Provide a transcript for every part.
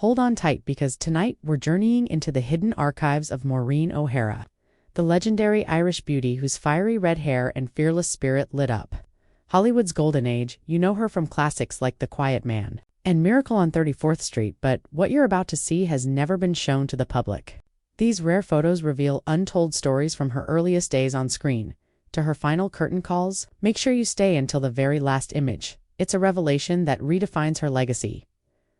Hold on tight because tonight we're journeying into the hidden archives of Maureen O'Hara, the legendary Irish beauty whose fiery red hair and fearless spirit lit up Hollywood's golden age. You know her from classics like The Quiet Man and Miracle on 34th Street, but what you're about to see has never been shown to the public. These rare photos reveal untold stories from her earliest days on screen to her final curtain calls. Make sure you stay until the very last image. It's a revelation that redefines her legacy.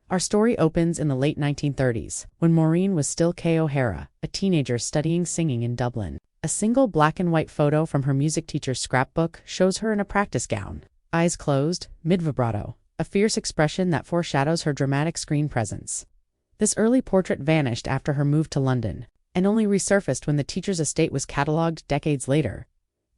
Our story opens in the late 1930s, when Maureen was still Kay O'Hara, a teenager studying singing in Dublin. A single black-and-white photo from her music teacher's scrapbook shows her in a practice gown, eyes closed, mid-vibrato, a fierce expression that foreshadows her dramatic screen presence. This early portrait vanished after her move to London, and only resurfaced when the teacher's estate was catalogued decades later.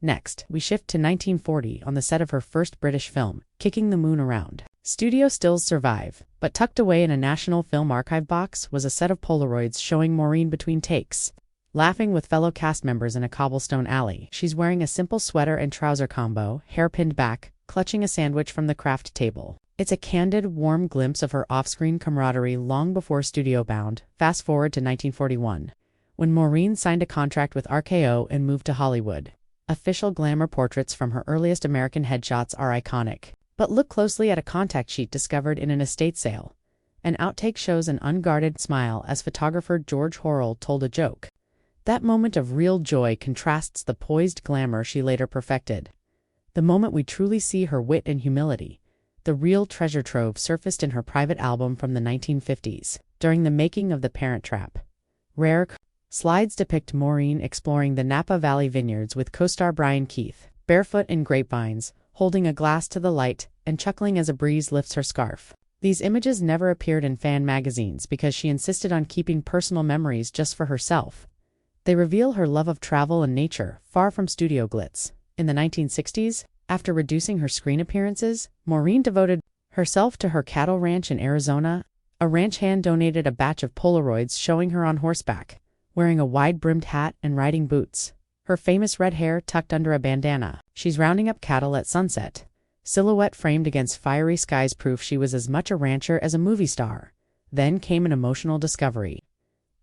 Next, we shift to 1940 on the set of her first British film, Kicking the Moon Around. Studio stills survive, but tucked away in a National Film Archive box was a set of Polaroids showing Maureen between takes, laughing with fellow cast members in a cobblestone alley. She's wearing a simple sweater and trouser combo, hair pinned back, clutching a sandwich from the craft table. It's a candid, warm glimpse of her off-screen camaraderie long before studio-bound. Fast forward to 1941, when Maureen signed a contract with RKO and moved to Hollywood. Official glamour portraits from her earliest American headshots are iconic. But look closely at a contact sheet discovered in an estate sale. An outtake shows an unguarded smile as photographer George Horrell told a joke. That moment of real joy contrasts the poised glamour she later perfected. The moment we truly see her wit and humility. The real treasure trove surfaced in her private album from the 1950s, during the making of The Parent Trap. Rare slides depict Maureen exploring the Napa Valley vineyards with co-star Brian Keith, barefoot in grapevines, holding a glass to the light, and chuckling as a breeze lifts her scarf. These images never appeared in fan magazines because she insisted on keeping personal memories just for herself. They reveal her love of travel and nature, far from studio glitz. In the 1960s, after reducing her screen appearances, Maureen devoted herself to her cattle ranch in Arizona. A ranch hand donated a batch of Polaroids showing her on horseback, wearing a wide-brimmed hat and riding boots. Her famous red hair tucked under a bandana. She's rounding up cattle at sunset, silhouette framed against fiery skies, proof she was as much a rancher as a movie star. Then came an emotional discovery.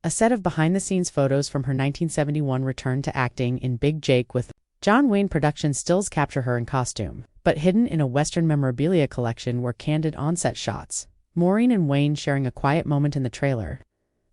A set of behind-the-scenes photos from her 1971 return to acting in Big Jake with John Wayne Productions stills capture her in costume, but hidden in a Western memorabilia collection were candid on-set shots. Maureen and Wayne sharing a quiet moment in the trailer,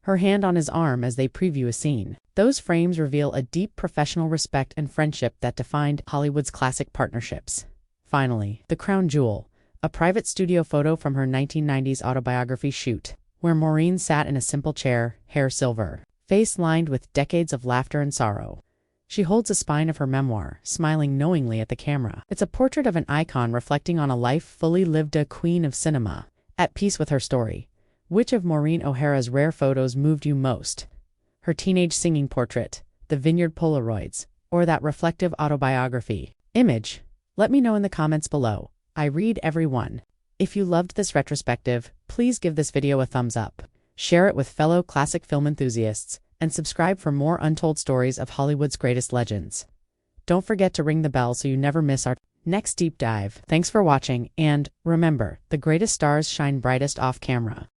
her hand on his arm as they preview a scene. Those frames reveal a deep professional respect and friendship that defined Hollywood's classic partnerships. Finally, the crown jewel, a private studio photo from her 1990s autobiography shoot, where Maureen sat in a simple chair, hair silver, face lined with decades of laughter and sorrow. She holds a spine of her memoir, smiling knowingly at the camera. It's a portrait of an icon reflecting on a life fully lived, a queen of cinema, at peace with her story. Which of Maureen O'Hara's rare photos moved you most? Her teenage singing portrait, the vineyard Polaroids, or that reflective autobiography image? Let me know in the comments below. I read every one. If you loved this retrospective, please give this video a thumbs up, share it with fellow classic film enthusiasts, and subscribe for more untold stories of Hollywood's greatest legends. Don't forget to ring the bell so you never miss our next deep dive. Thanks for watching, and remember, the greatest stars shine brightest off camera.